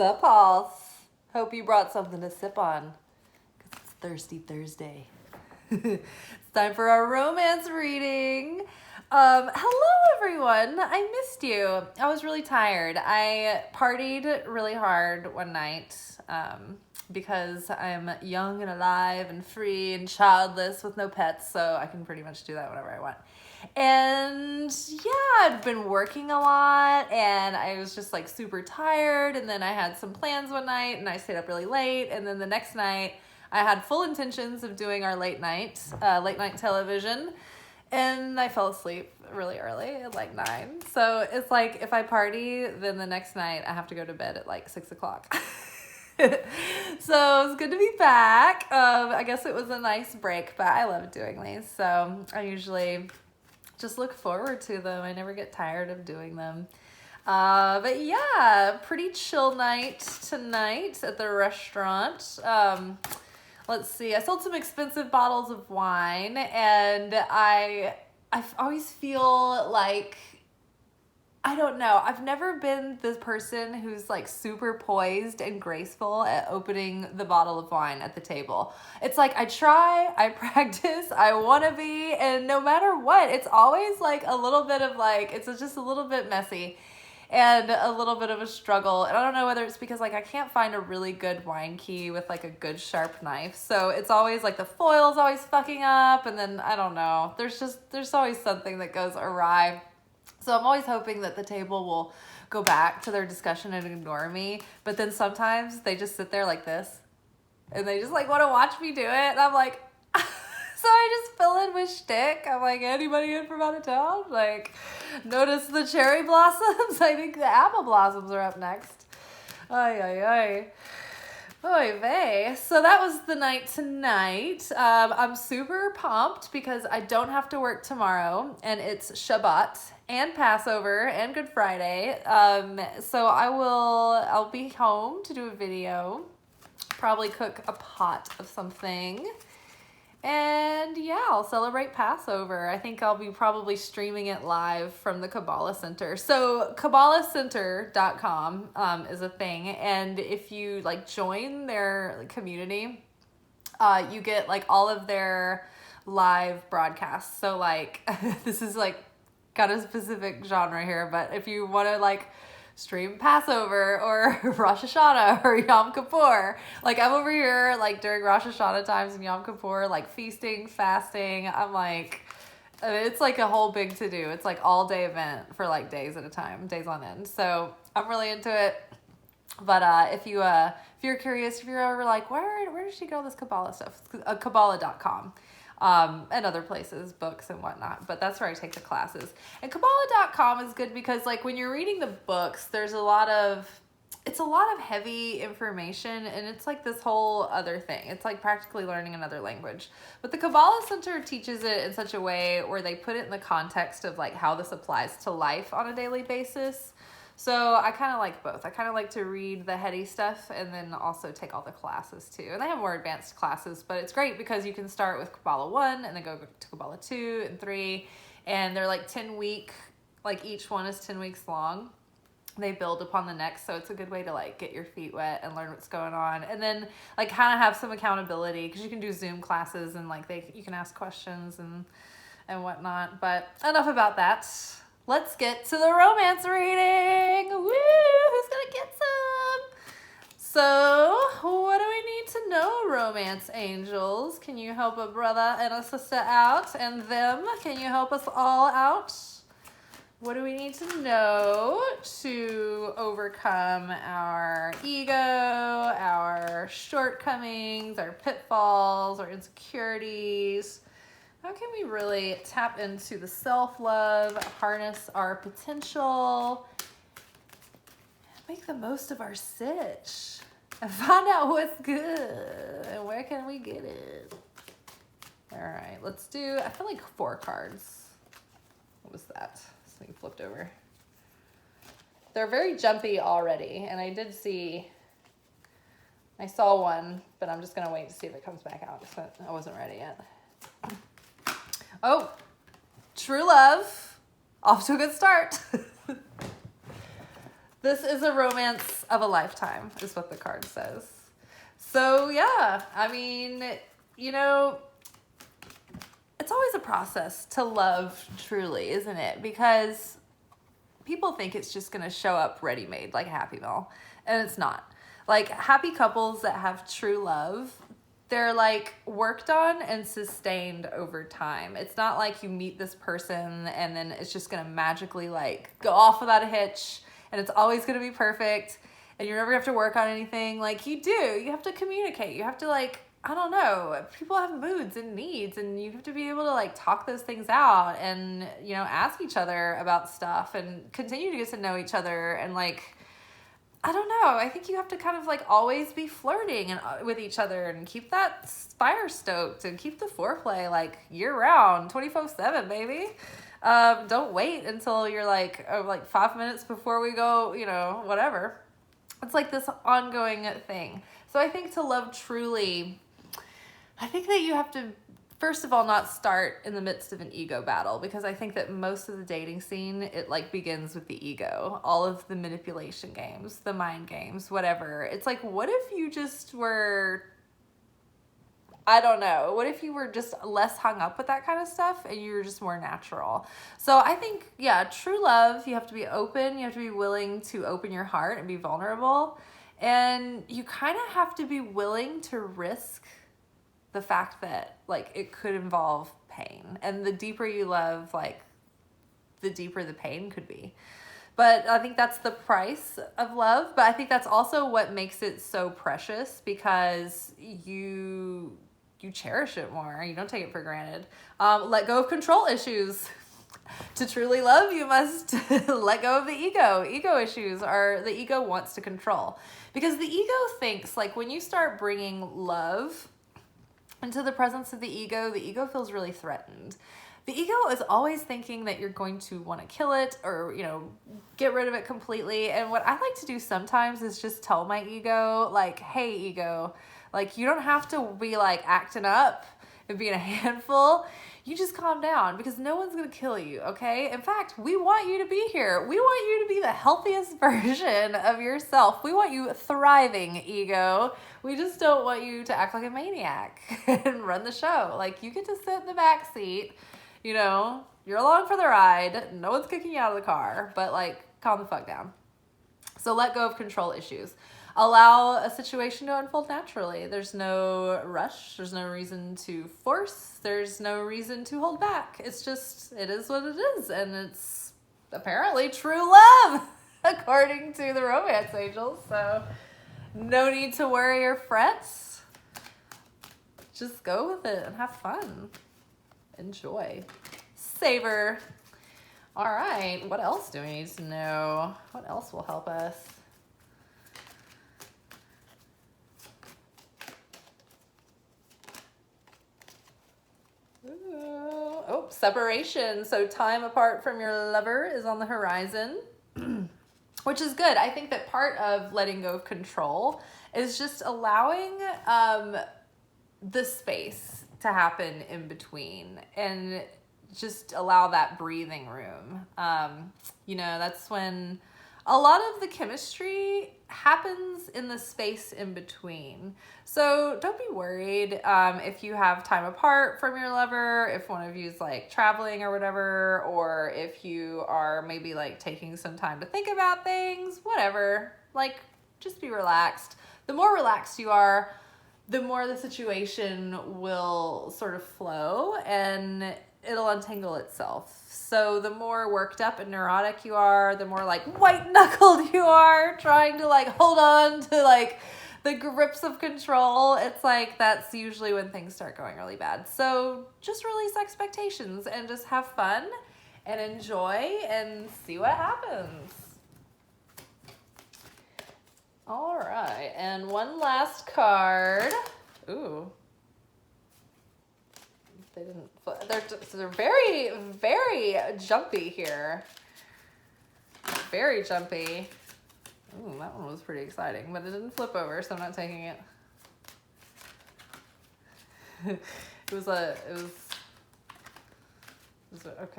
Sup, Halls? Hope you brought something to sip on, because it's Thirsty Thursday. It's time for our romance reading. Hello, everyone. I missed you. I was really tired. I partied really hard one night because I'm young and alive and free and childless with no pets, so I can pretty much do that whenever I want. And yeah, I'd been working a lot and I was just like super tired, and then I had some plans one night and I stayed up really late, and then the next night I had full intentions of doing our late night television, and I fell asleep really early at like 9. So it's like if I party, then the next night I have to go to bed at like 6 o'clock. So it's good to be back. I guess it was a nice break, but I love doing these. So I usually just look forward to them. I never get tired of doing them. But yeah, pretty chill night tonight at the restaurant. Let's see, I sold some expensive bottles of wine, and I always feel like, I don't know, I've never been this person who's like super poised and graceful at opening the bottle of wine at the table. It's like I try, I practice, I want to be, and no matter what, it's always like a little bit of like, it's just a little bit messy and a little bit of a struggle. And I don't know whether it's because like I can't find a really good wine key with like a good sharp knife. So it's always like the foil's always fucking up, and then I don't know, there's always something that goes awry. So I'm always hoping that the table will go back to their discussion and ignore me. But then sometimes they just sit there like this, and they just like want to watch me do it. And I'm like, so I just fill in with shtick. I'm like, anybody in from out of town? Like, notice the cherry blossoms? I think the apple blossoms are up next. Ay, ay, ay. Oy vey. So that was the night tonight. I'm super pumped because I don't have to work tomorrow, and it's Shabbat and Passover and Good Friday. So I'll be home to do a video, probably cook a pot of something. And yeah, I'll celebrate Passover. I think I'll be probably streaming it live from the Kabbalah Center. So KabbalahCenter.com is a thing. And if you like join their community, you get like all of their live broadcasts. So like, this is like got a specific genre here, but if you want to like stream Passover or Rosh Hashanah or Yom Kippur, like I'm over here like during Rosh Hashanah times and Yom Kippur, like feasting, fasting. I'm like, it's like a whole big to do. It's like all day event for like days at a time, days on end. So I'm really into it. But if you're curious, if you're ever like, where did she get all this Kabbalah stuff? Kabbalah.com. And other places, books and whatnot, but that's where I take the classes. And Kabbalah.com is good because like when you're reading the books, it's a lot of heavy information, and it's like this whole other thing. It's like practically learning another language. But the Kabbalah Center teaches it in such a way where they put it in the context of like how this applies to life on a daily basis. So I kind of like both. I kind of like to read the heady stuff and then also take all the classes too. And they have more advanced classes, but it's great because you can start with Kabbalah 1 and then go to Kabbalah 2 and 3. And they're like 10-week, like each one is 10 weeks long. They build upon the next, so it's a good way to like get your feet wet and learn what's going on. And then like kind of have some accountability because you can do Zoom classes and like you can ask questions and whatnot. But enough about that. Let's get to the romance reading. Woo! Who's gonna get some? So, what do we need to know, romance angels? Can you help a brother and a sister out? And them, can you help us all out? What do we need to know to overcome our ego, our shortcomings, our pitfalls, our insecurities? How can we really tap into the self-love, harness our potential, make the most of our sitch, and find out what's good and where can we get it? All right, let's do, I feel like 4 cards. What was that? Something flipped over. They're very jumpy already, and I saw one, but I'm just going to wait to see if it comes back out. So I wasn't ready yet. Oh, true love. Off to a good start. This is a romance of a lifetime, is what the card says. So yeah, I mean, you know, it's always a process to love truly, isn't it? Because people think it's just going to show up ready-made like a Happy Meal, and it's not. Like, happy couples that have true love, they're like worked on and sustained over time. It's not like you meet this person and then it's just going to magically like go off without a hitch and it's always going to be perfect and you never have to work on anything. Like, you do. You have to communicate. You have to, like, I don't know, people have moods and needs and you have to be able to like talk those things out and, you know, ask each other about stuff and continue to get to know each other. And like, I don't know, I think you have to kind of like always be flirting and with each other and keep that fire stoked and keep the foreplay like year round, 24/7, baby. Don't wait until you're like 5 minutes before we go, you know, whatever. It's like this ongoing thing. So I think to love truly, I think that you have to, first of all, not start in the midst of an ego battle, because I think that most of the dating scene, it like begins with the ego, all of the manipulation games, the mind games, whatever. It's like, what if you just were, I don't know, what if you were just less hung up with that kind of stuff and you were just more natural? So I think, yeah, true love, you have to be open, you have to be willing to open your heart and be vulnerable, and you kind of have to be willing to risk the fact that like it could involve pain, and the deeper you love, like the deeper the pain could be. But I think that's the price of love. But I think that's also what makes it so precious, because you cherish it more. You don't take it for granted. Let go of control issues. To truly love, you must let go of the ego. Ego issues are, the ego wants to control, because the ego thinks like when you start bringing love into the presence of the ego feels really threatened. The ego is always thinking that you're going to want to kill it or, you know, get rid of it completely. And what I like to do sometimes is just tell my ego, like, hey, ego, like, you don't have to be like acting up and being a handful. You just calm down, because no one's going to kill you, okay? In fact, we want you to be here. We want you to be the healthiest version of yourself. We want you thriving, ego. We just don't want you to act like a maniac and run the show. Like, you get to sit in the back seat, you know, you're along for the ride. No one's kicking you out of the car, but like, calm the fuck down. So let go of control issues. Allow a situation to unfold naturally. There's no rush. There's no reason to force. There's no reason to hold back. It's just, it is what it is. And it's apparently true love, according to the romance angels. So no need to worry or fret. Just go with it and have fun. Enjoy. Savor. All right. What else do we need to know? What else will help us? Oh, separation. So time apart from your lover is on the horizon, which is good. I think that part of letting go of control is just allowing the space to happen in between, and just allow that breathing room. You know, that's when a lot of the chemistry happens in the space in between. So don't be worried if you have time apart from your lover, if one of you is like traveling or whatever, or if you are maybe like taking some time to think about things, whatever. Like, just be relaxed. The more relaxed you are, the more the situation will sort of flow and it'll untangle itself. So the more worked up and neurotic you are, the more like white knuckled you are trying to like hold on to like the grips of control. It's like, that's usually when things start going really bad. So just release expectations and just have fun and enjoy and see what happens. All right, and one last card. Ooh. They didn't, they're very, very jumpy here. Very jumpy. Ooh, that one was pretty exciting, but it didn't flip over, so I'm not taking it. Okay,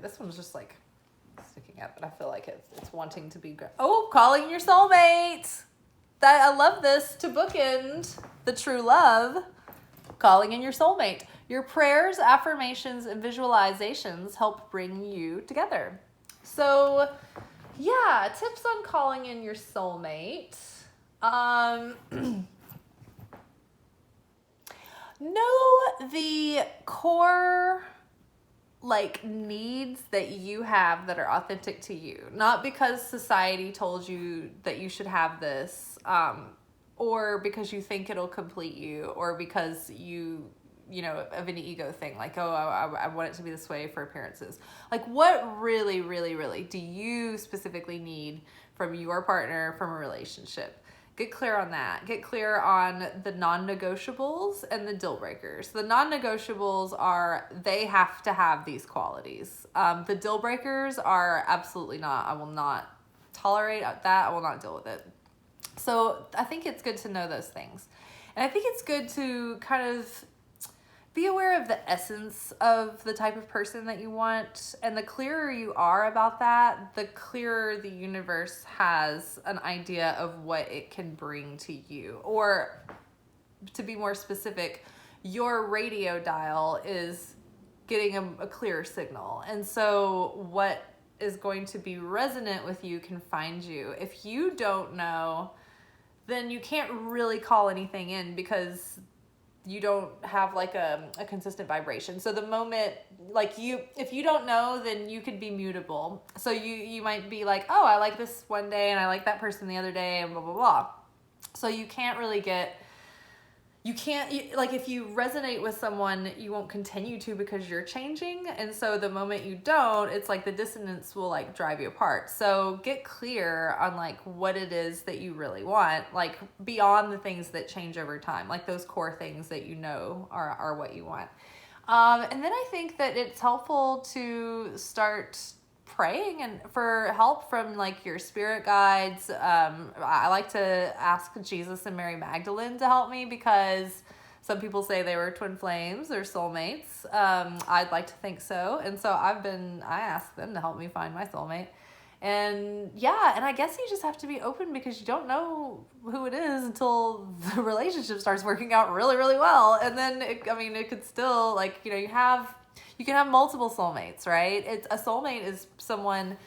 this one's just like sticking Yeah, but I feel like it's wanting to be. Oh, calling your soulmate. I love this to bookend the true love. Calling in your soulmate. Your prayers, affirmations, and visualizations help bring you together. So, yeah, tips on calling in your soulmate. Know the core like needs that you have that are authentic to you, not because society told you that you should have this, or because you think it'll complete you, or because you know, of any ego thing, like, oh, I want it to be this way for appearances. Like, what really, really, really do you specifically need from your partner, from a relationship? Get clear on that. Get clear on the non-negotiables and the deal breakers. The non-negotiables are, they have to have these qualities. The deal breakers are absolutely not. I will not tolerate that. I will not deal with it. So I think it's good to know those things. And I think it's good to kind of be aware of the essence of the type of person that you want. And the clearer you are about that, the clearer the universe has an idea of what it can bring to you. Or to be more specific, your radio dial is getting a clearer signal. And so what is going to be resonant with you can find you. If you don't know, then you can't really call anything in, because you don't have like a consistent vibration. So the moment, like, if you don't know, then you could be mutable. So you might be like, oh, I like this one day and I like that person the other day, and blah, blah, blah. So you can't really like, if you resonate with someone, you won't continue to, because you're changing. And so the moment you don't, it's like the dissonance will like drive you apart. So get clear on like what it is that you really want, like beyond the things that change over time, like those core things that you know are what you want. And then I think that it's helpful to start praying and for help from like your spirit guides. I like to ask Jesus and Mary Magdalene to help me, because some people say they were twin flames or soulmates. I'd like to think so. And so I ask them to help me find my soulmate. And yeah, and I guess you just have to be open, because you don't know who it is until the relationship starts working out really, really well. And then, it could still, like, you can have multiple soulmates, right? A soulmate is someone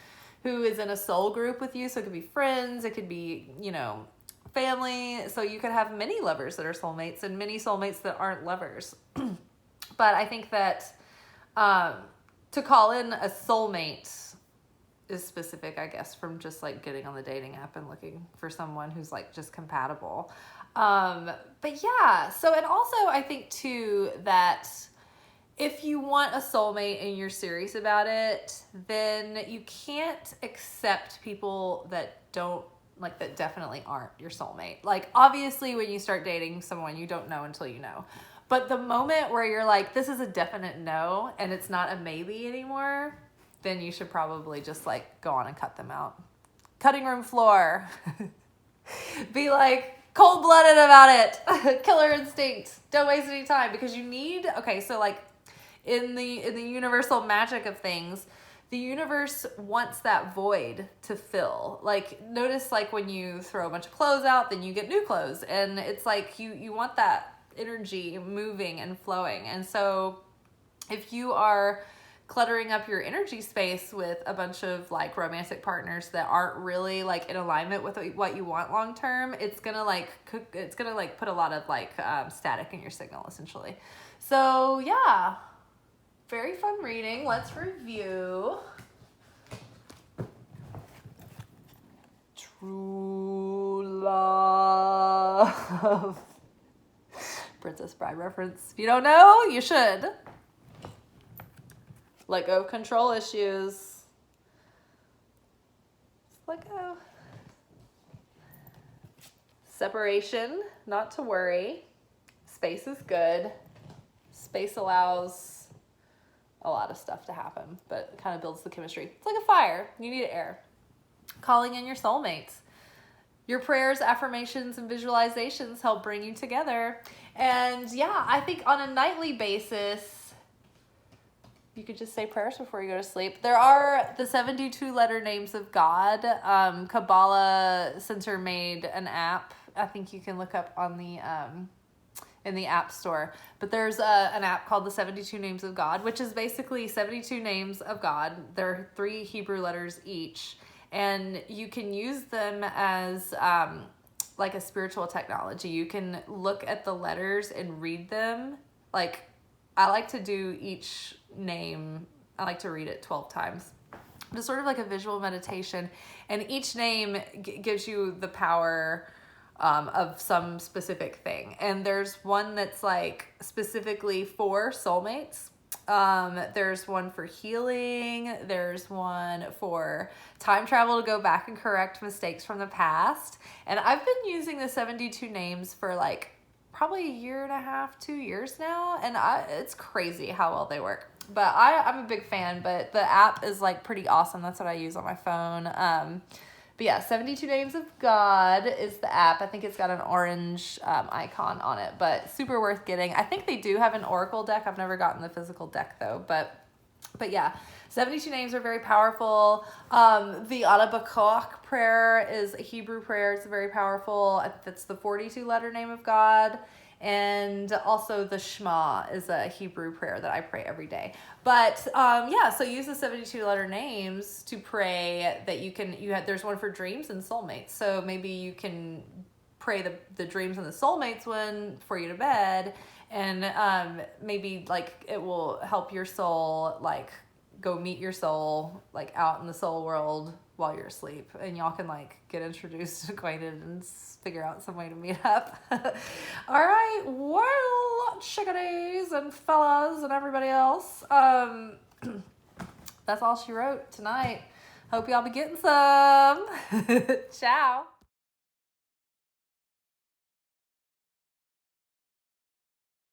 who is in a soul group with you. So it could be friends, it could be, family. So you could have many lovers that are soulmates and many soulmates that aren't lovers. But I think that to call in a soulmate is specific, I guess, from just like getting on the dating app and looking for someone who's like just compatible. But yeah, so, and also I think too that if you want a soulmate and you're serious about it, then you can't accept people that that definitely aren't your soulmate. Like, obviously when you start dating someone, you don't know until you know. But the moment where you're like, this is a definite no, and it's not a maybe anymore, then you should probably just like go on and cut them out. Cutting room floor. Be like cold-blooded about it. Killer instinct. Don't waste any time, because you need, okay, so like in the universal magic of things, the universe wants that void to fill. Like, notice like when you throw a bunch of clothes out, then you get new clothes, and it's like you want that energy moving and flowing. And so if you are cluttering up your energy space with a bunch of like romantic partners that aren't really like in alignment with what you want long term, it's gonna put a lot of like static in your signal, essentially. So yeah, very fun reading. Let's review. True love. Princess Bride reference. If you don't know, you should. Let go of control issues. Just let go. Separation, not to worry. Space is good. Space allows a lot of stuff to happen, but it kind of builds the chemistry. It's like a fire. You need air. Calling in your soulmates. Your prayers, affirmations, and visualizations help bring you together. And yeah, I think on a nightly basis, you could just say prayers before you go to sleep. There are the 72 letter names of God. Kabbalah Center made an app. I think you can look up on the in the app store. But there's an app called the 72 Names of God, which is basically 72 names of God. They're 3 Hebrew letters each. And you can use them as like a spiritual technology. You can look at the letters and read them. Like, I like to do each name, I like to read it 12 times. It's sort of like a visual meditation. And each name gives you the power of some specific thing. And there's one that's like specifically for soulmates. There's one for healing. There's one for time travel to go back and correct mistakes from the past. And I've been using the 72 names for like probably a year and a half, 2 years now. And it's crazy how well they work. But I'm a big fan, but the app is like pretty awesome. That's what I use on my phone. But yeah, 72 Names of God is the app. I think it's got an orange icon on it, but super worth getting. I think they do have an oracle deck. I've never gotten the physical deck though, but yeah, 72 names are very powerful. The Adabakoach prayer is a Hebrew prayer. It's very powerful. That's the 42 letter name of God. And also the Shema is a Hebrew prayer that I pray every day. But yeah, so use the 72 letter names to pray that there's one for dreams and soulmates. So maybe you can pray the dreams and the soulmates one for you to bed, and maybe like it will help your soul like go meet your soul like out in the soul world while you're asleep, and y'all can like get introduced, acquainted, and figure out some way to meet up. All right, well, chickadees and fellas and everybody else, that's all she wrote tonight. Hope y'all be getting some. Ciao.